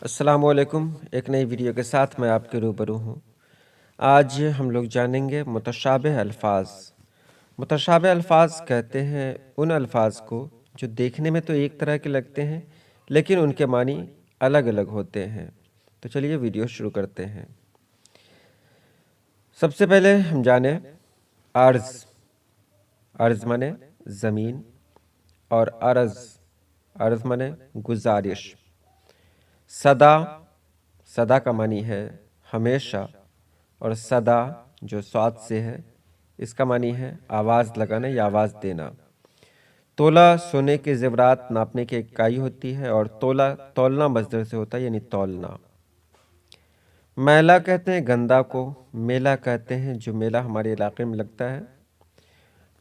السلام علیکم، ایک نئی ویڈیو کے ساتھ میں آپ کے روبرو ہوں۔ آج ہم لوگ جانیں گے متشابہ الفاظ۔ متشابہ الفاظ کہتے ہیں ان الفاظ کو جو دیکھنے میں تو ایک طرح کے لگتے ہیں لیکن ان کے معنی الگ الگ ہوتے ہیں۔ تو چلیے ویڈیو شروع کرتے ہیں۔ سب سے پہلے ہم جانیں عرض۔ عرض مانے زمین اور عرض مانے گزارش۔ صدا، صدا کا معنی ہے ہمیشہ، اور صدا جو صاد سے ہے اس کا معنی ہے آواز لگانا یا آواز دینا۔ تولہ سونے کے زیورات ناپنے کی ایک اکائی ہوتی ہے، اور تولنا مصدر سے ہوتا ہے یعنی تولنا۔ میلہ کہتے ہیں گندا کو، میلہ کہتے ہیں جو میلہ ہمارے علاقے میں لگتا ہے۔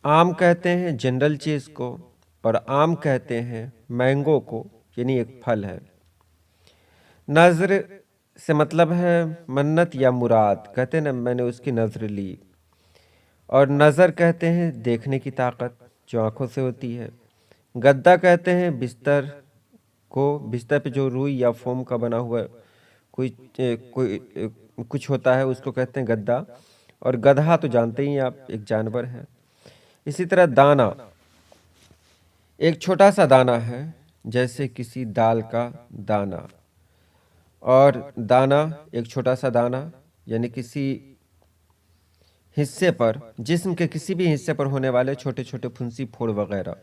آم کہتے ہیں جنرل چیز کو، اور آم کہتے ہیں مینگو کو، یعنی ایک پھل ہے۔ نظر سے مطلب ہے منت یا مراد، کہتے ہیں نا میں نے اس کی نظر لی۔ اور نظر کہتے ہیں دیکھنے کی طاقت جو آنکھوں سے ہوتی ہے۔ گدا کہتے ہیں بستر کو، بستر پہ جو روئی یا فوم کا بنا ہوا کچھ ہوتا ہے اس کو کہتے ہیں گدا۔ اور گدھا تو جانتے ہی آپ، ایک جانور ہے۔ اسی طرح دانہ ایک چھوٹا سا دانہ ہے، جیسے کسی دال کا دانہ۔ اور دانہ ایک چھوٹا سا دانہ یعنی کسی حصے پر، جسم کے کسی بھی حصے پر ہونے والے چھوٹے چھوٹے پھنسی پھوڑ وغیرہ۔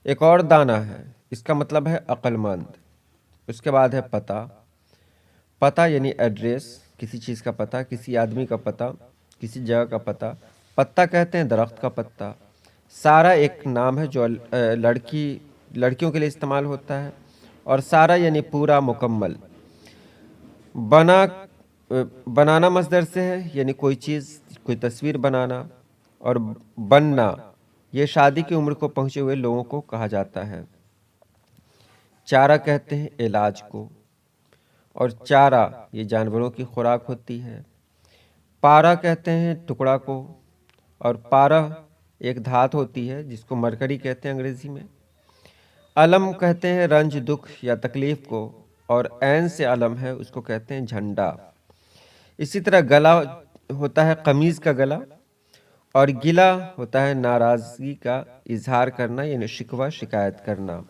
ایک اور دانہ ہے، اس کا مطلب ہے عقل مند۔ اس کے بعد ہے پتہ۔ پتہ یعنی ایڈریس، کسی چیز کا پتہ، کسی آدمی کا پتہ، کسی جگہ کا پتہ۔ پتہ کہتے ہیں درخت کا پتہ۔ سارا ایک نام ہے جو لڑکیوں کے لیے استعمال ہوتا ہے، اور سارا یعنی پورا، مکمل۔ بنانا مصدر سے ہے، یعنی کوئی چیز، کوئی تصویر بنانا۔ اور بننا یہ شادی کی عمر کو پہنچے ہوئے لوگوں کو کہا جاتا ہے۔ چارہ کہتے ہیں علاج کو، اور چارہ یہ جانوروں کی خوراک ہوتی ہے۔ پارا کہتے ہیں ٹکڑا کو، اور پارہ ایک دھات ہوتی ہے جس کو مرکری کہتے ہیں انگریزی میں۔ علم کہتے ہیں رنج، دکھ یا تکلیف کو، اور عین سے علم ہے اس کو کہتے ہیں جھنڈا۔ اسی طرح گلا ہوتا ہے قمیض کا گلا، اور گلا ہوتا ہے ناراضگی کا اظہار کرنا یعنی شکوہ، شکایت کرنا۔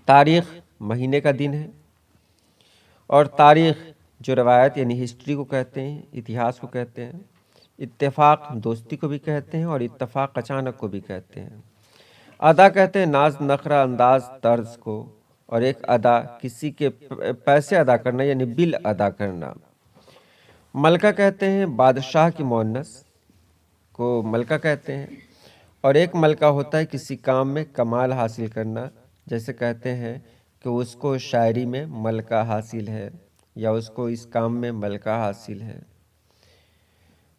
تاریخ مہینے کا دن ہے، اور تاریخ جو روایت یعنی ہسٹری کو کہتے ہیں، اتہاس کو کہتے ہیں۔ اتفاق دوستی کو بھی کہتے ہیں، اور اتفاق اچانک کو بھی کہتے ہیں۔ ادا کہتے ہیں ناز، نخرہ، انداز، طرز کو، اور ایک ادا کسی کے پیسے ادا کرنا یعنی بل ادا کرنا۔ ملکہ کہتے ہیں بادشاہ کی مؤنث کو ملکہ کہتے ہیں، اور ایک ملکہ ہوتا ہے کسی کام میں کمال حاصل کرنا، جیسے کہتے ہیں کہ اس کو شاعری میں ملکہ حاصل ہے، یا اس کو اس کام میں ملکہ حاصل ہے۔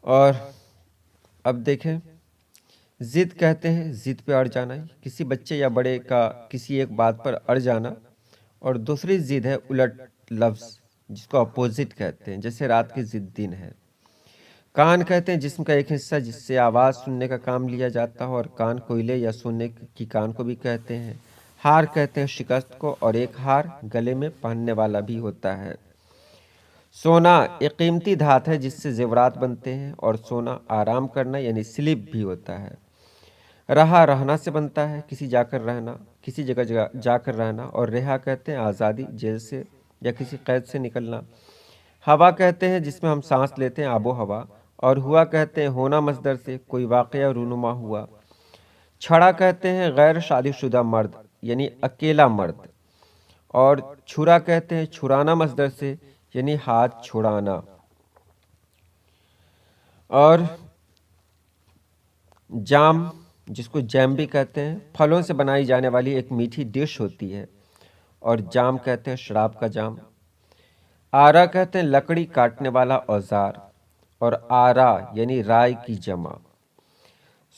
اور اب دیکھیں ضد کہتے ہیں ضد پہ اڑ جانا، کسی بچے یا بڑے کا کسی ایک بات پر اڑ جانا۔ اور دوسری ضد ہے الٹ لفظ، جس کو اپوزٹ کہتے ہیں، جیسے رات کی ضد دن ہے۔ کان کہتے ہیں جسم کا ایک حصہ جس سے آواز سننے کا کام لیا جاتا ہے، اور کان کوئلے یا سننے کی کان کو بھی کہتے ہیں۔ ہار کہتے ہیں شکست کو، اور ایک ہار گلے میں پہننے والا بھی ہوتا ہے۔ سونا ایک قیمتی دھات ہے جس سے زیورات بنتے ہیں، اور سونا آرام کرنا یعنی سلیپ بھی ہوتا ہے۔ رہا رہنا سے بنتا ہے، کسی جگہ جا کر رہنا، اور رہا کہتے ہیں آزادی، جیل سے یا کسی قید سے نکلنا۔ ہوا کہتے ہیں جس میں ہم سانس لیتے ہیں، آب و ہوا، اور ہوا کہتے ہیں ہونا مصدر سے کوئی واقعہ رونما ہوا۔ چھڑا کہتے ہیں غیر شادی شدہ مرد یعنی اکیلا مرد، اور چھرا کہتے ہیں چھرانا مصدر سے یعنی ہاتھ چھڑانا۔ اور جام جس کو جیم بھی کہتے ہیں، پھلوں سے بنائی جانے والی ایک میٹھی ڈش ہوتی ہے، اور جام کہتے ہیں شراب کا جام۔ آرا کہتے ہیں لکڑی کاٹنے والا اوزار، اور آرا یعنی رائے کی جمع۔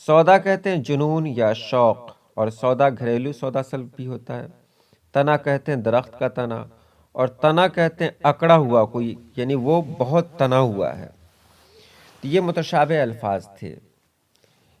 سودا کہتے ہیں جنون یا شوق، اور سودا گھریلو سودا سلب بھی ہوتا ہے۔ تنا کہتے ہیں درخت کا تنا، اور تنا کہتے ہیں اکڑا ہوا کوئی، یعنی وہ بہت تنا ہوا ہے۔ تو یہ متشابہ الفاظ تھے۔